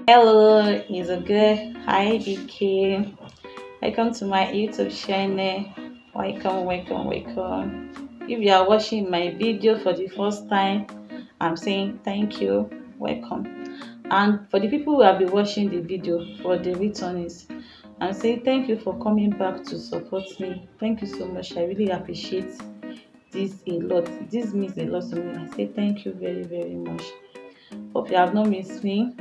Hello, it's a good. Hi, BK. Welcome to my YouTube channel. Welcome. If you are watching my video for the first time, I'm saying thank you. Welcome. And for the people who have been watching the video for the returnees, I'm saying thank you for coming back to support me. Thank you so much. I really appreciate this a lot. This means a lot to me. I say thank you very, very much. Hope you have not missed me.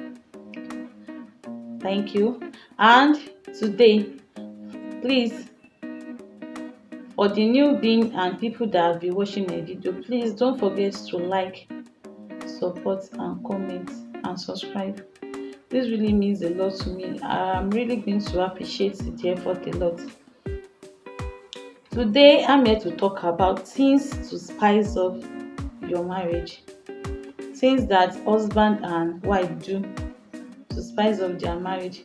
Thank you. And today, please, for the new being and people that have been watching my video, please don't forget to like, support, and comment and subscribe. This really means a lot to me. I'm really going to appreciate the effort a lot. Today, I'm here to talk about things to spice up your marriage. Things that husband and wife do to spice up their marriage.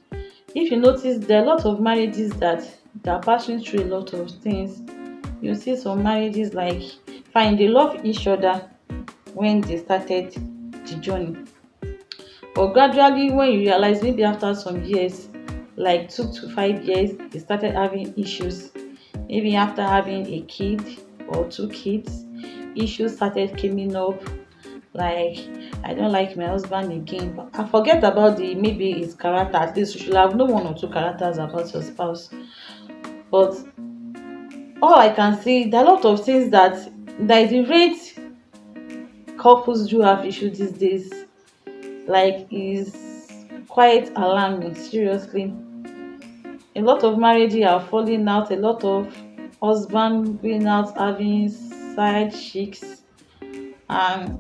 If you notice, there are a lot of marriages that are passing through a lot of things. You see some marriages like fine, they love each other when they started the journey, but gradually when you realize, maybe after some years, like 2 to 5 years, they started having issues. Maybe after having a kid or two kids, issues started coming up, like I don't like my husband again. But I forget about the maybe his character. At least you should have no one or two characters about your spouse. But all I can say, there are a lot of things that the rate couples do have issues these days, like, is quite alarming. Seriously, a lot of marriages are falling out. A lot of husband going out having side chicks, and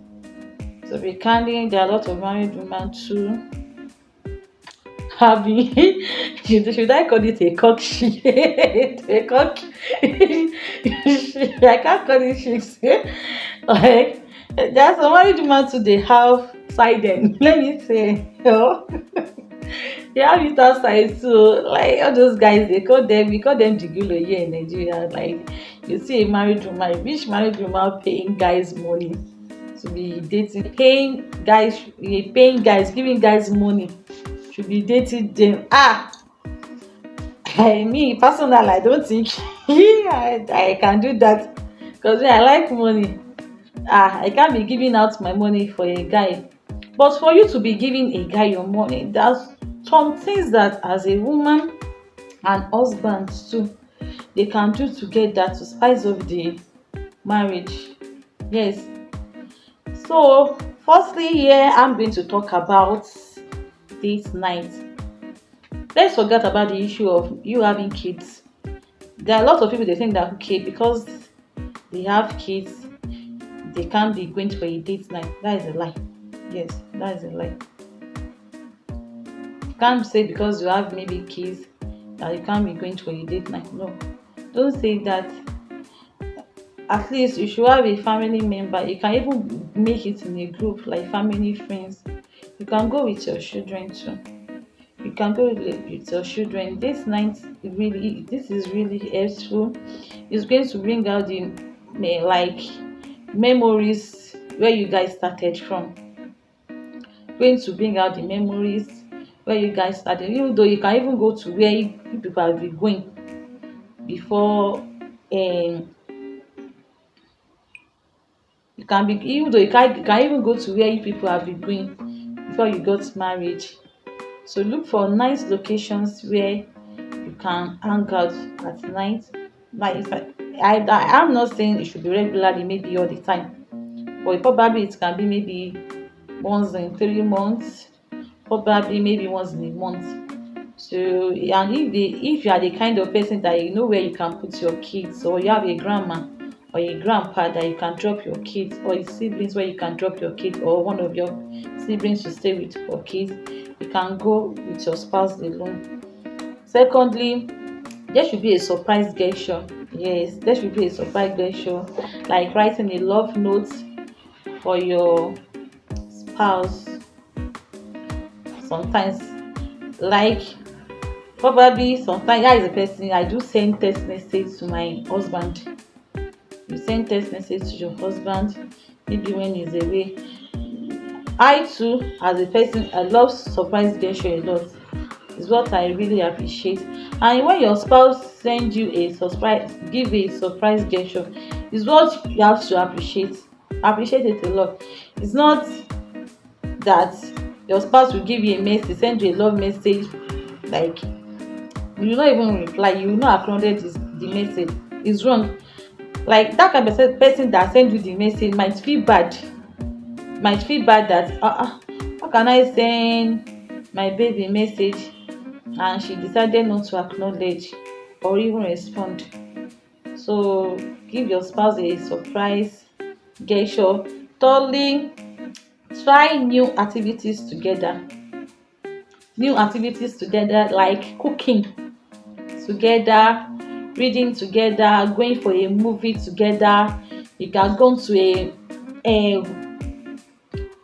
to be candid, there are a lot of married women too having should I call it a cock shit? A cock I can't call it chicks. Like, there's some married women too, they have side end. Let me say, they have it outside too. Like all those guys, we call them jigulo here in Nigeria. Like, you see a married woman, which married woman paying guys money to be dating, paying guys, giving guys money to be dating them. Me personally, I don't think I can do that, because I like money. I can't be giving out my money for a guy. But for you to be giving a guy your money, there's some things that as a woman and husband too, they can do together to spice up the marriage. Yes. So firstly, here I'm going to talk about date night. Let's forget about the issue of you having kids. There are a lot of people, they think that okay, because they have kids, they can't be going for a date night. That is a lie. Yes, that is a lie. You can't say because you have maybe kids that you can't be going for a date night. No, don't say that. At least you should have a family member. You can even make it in a group like family, friends. You can go with your children too. You can go with your children. This is really helpful. It's going to bring out the like memories where you guys started from. Going to bring out the memories where you guys started. Even though you can even go to where you people have been going before. You can be even though you can even go to where you people have been going before you got married. So look for nice locations where you can hang out at night. Like, if I'm not saying it should be regularly, maybe all the time, but probably it can be maybe once in 3 months, probably maybe once in a month. So, and if you are the kind of person that you know where you can put your kids, or you have a grandma or a grandpa that you can drop your kids, or a siblings where you can drop your kids, or one of your siblings to stay with for kids, you can go with your spouse alone. Secondly, there should be a surprise gesture. Yes, there should be a surprise gesture, like writing a love note for your spouse. Sometimes, like, probably sometimes I, as a person, I do send text message to my husband. You send text message to your husband maybe when he's away. I too, as a person, I love surprise gesture a lot. It's what I really appreciate. And when your spouse send you a surprise, give a surprise gesture, is what you have to appreciate. Appreciate it a lot. It's not that your spouse will give you a message, send you a love message, like you will not even reply, you will not acknowledge the message. It's wrong. Like that kind of person that send you the message might feel bad that how can I send my baby message and she decided not to acknowledge or even respond. So give your spouse a surprise gesture. Thirdly, try new activities together, like cooking together, reading together, going for a movie together. You can go to a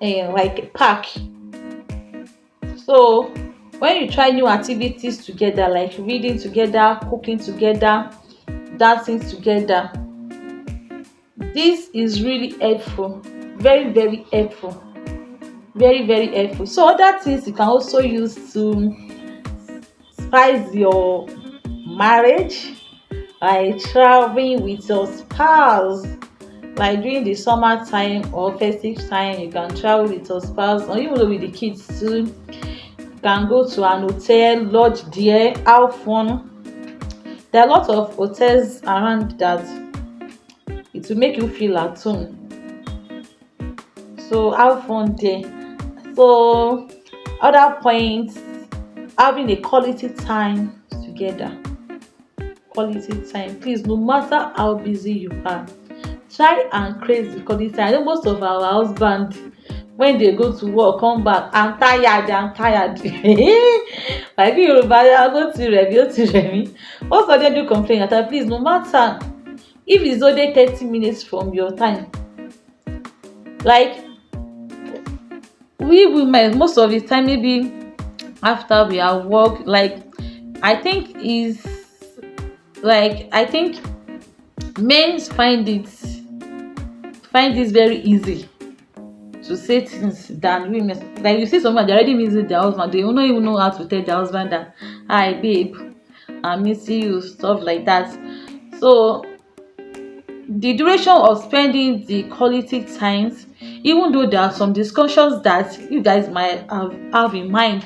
like a park. So when you try new activities together, like reading together, cooking together, dancing together, this is really helpful, very very helpful, very very helpful. So other things you can also use to spice your marriage, like traveling with your spouse, like during the summer time or festive time. You can travel with your spouse, or even though with the kids too. You can go to an hotel, lodge there, have fun. There are a lot of hotels around that it will make you feel at home, so have fun there. So other points, having a quality time together. Quality time, please, no matter how busy you are, try and create the quality time. I know most of our husband, when they go to work come back, I'm tired like Yoruba, I go to remi o ti remi. Most of them do complain that please, no matter if it's only 30 minutes from your time, like we women most of the time, maybe after we are work, like I think men find this very easy to say things than women. Like you see someone, they already missing their husband, they don't even know how to tell their husband that hi babe, I'm missing you, stuff like that. So the duration of spending the quality times, even though there are some discussions that you guys might have in mind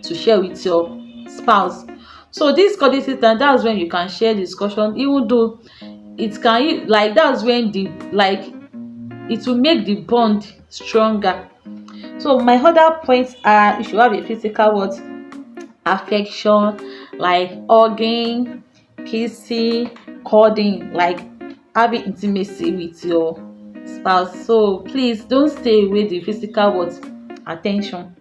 to share with your spouse, so this quality time, that's when you can share discussion, even though it can, like that's when the like it will make the bond stronger. So my other points are, you should have a physical what affection, like hugging, kissing, cuddling, like having intimacy with your spouse. So please don't stay away the physical what attention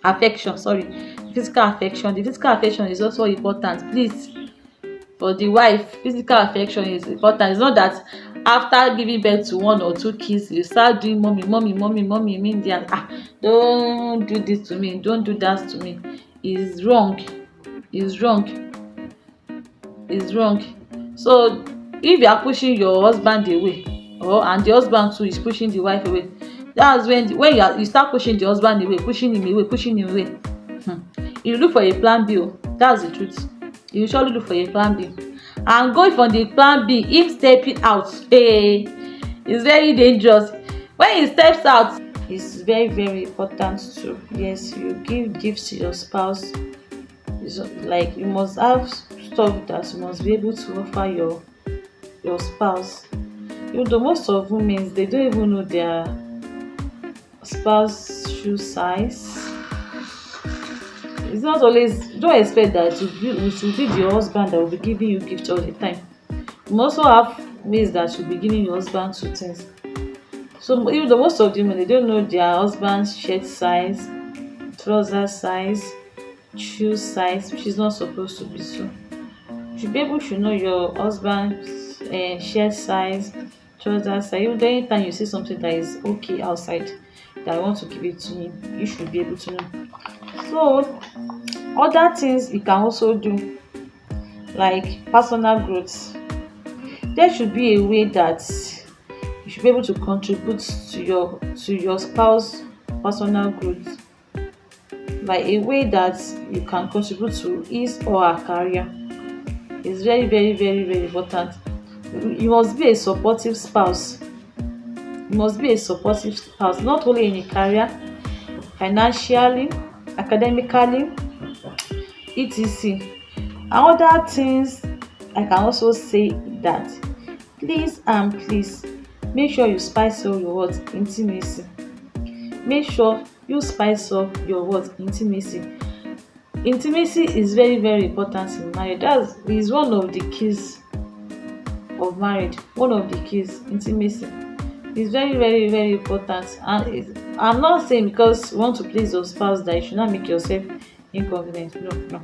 affection, sorry, physical affection. The physical affection is also important, please. For the wife, physical affection is important. It's not that after giving birth to one or two kids you start doing mommy mommy mommy mommy immediately. Don't do this to me, don't do that to me. Is wrong, is wrong, is wrong. So if you are pushing your husband away, or and the husband too is pushing the wife away, that's when you start pushing the husband away, pushing him away. You look for a plan B. That's the truth. You surely look for a plan B, and going from the plan B, if stepping out, it's very dangerous. When he steps out, it's very very important to, yes, you give gifts to your spouse. It's like you must have stuff that you must be able to offer your spouse. You know, most of women, they don't even know their spouse shoe size. It's not always, don't expect that it will be your husband that will be giving you gifts all the time. You also have ways that you'll be giving your husband two things. So even the most of the women, they don't know their husband's shirt size, trouser size, shoe size, which is not supposed to be so. You should be able to know your husband's shirt size, trouser size. Even anytime you see something that is okay outside that I want to give it to me, you should be able to know. So other things you can also do, like personal growth. There should be a way that you should be able to contribute to your spouse personal growth, like a way that you can contribute to his or her career. Is very, very, very, very important. You must be a supportive spouse. You must be a supportive spouse, not only in a career, financially, academically, etc. And other things I can also say that please and please make sure you spice up your what intimacy. Make sure you spice up your what intimacy. Intimacy is very, very important in marriage. That is one of the keys of marriage. One of the keys, intimacy. It's very, very, very important. And I'm not saying because you want to please your spouse that you should not make yourself inconvenient. No, no.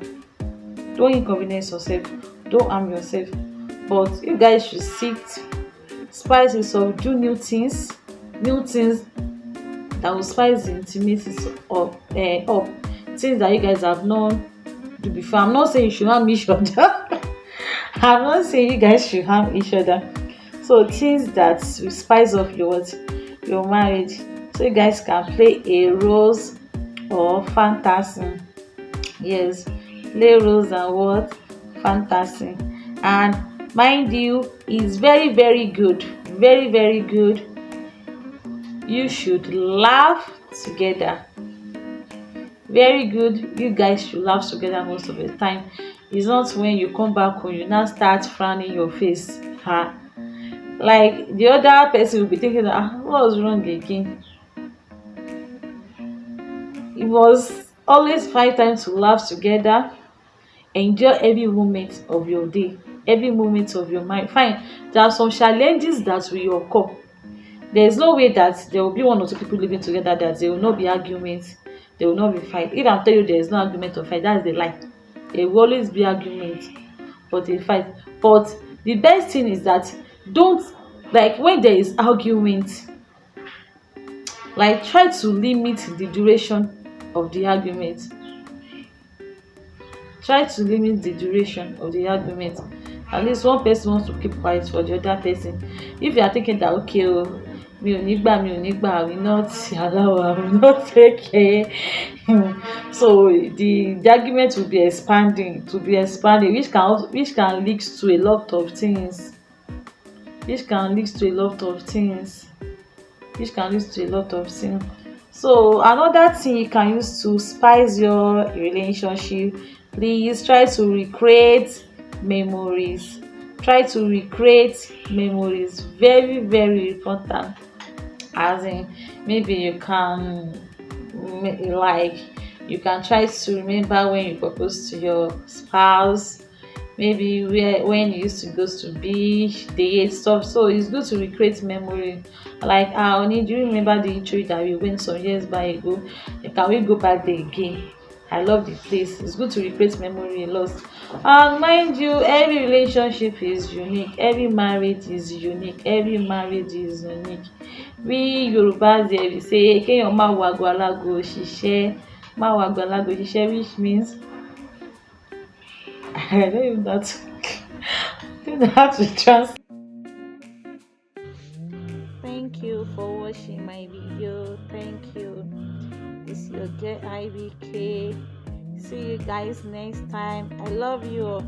Don't inconvenience yourself. Don't harm yourself. But you guys should seek spices of do new things that will spice the intimacy up. Things that you guys have known do before. I'm not saying you should harm each other. I'm not saying you guys should harm each other. So things that will spice up your marriage, so you guys can play a roles or fantasy. Yes, play roles and what fantasy. And mind you, it's very, very good, very, very good. You should laugh together. Very good. You guys should laugh together most of the time. It's not when you come back home you now start frowning your face. Like the other person will be thinking that what was wrong again. It was always find time to laugh together. Enjoy every moment of your day, every moment of your mind. Fine, there are some challenges that will occur. There is no way that there will be one or two people living together that there will not be arguments, there will not be fight. If I'm telling you there is no argument or fight, that's the lie. There will always be argument, but a fight. But the best thing is that don't, like when there is argument, like try to limit the duration of the argument. Try to limit the duration of the argument. At least one person wants to keep quiet for the other person. If you are thinking that okay mi ò ní gbà I will not allow, I will not take care. So the argument will be expanding, which can lead to a lot of things. So another thing you can use to spice your relationship, please try to recreate memories. Very, very important. As in, maybe you can try to remember when you proposed to your spouse, maybe when you used to go to beach, date stuff. So it's good to recreate memory. Like Oni, do you remember the trip that we went some years back ago? Can we go back there again? I love the place. It's good to recreate memory a lot. And mind you, every relationship is unique. Every marriage is unique. We Yorubas there we say kéèyàn má wo àgọ́ alágo ṣiṣẹ́, which means I don't even know how to translate. Thank you for watching my video. Thank you. It's your girl IBK. See you guys next time. I love you.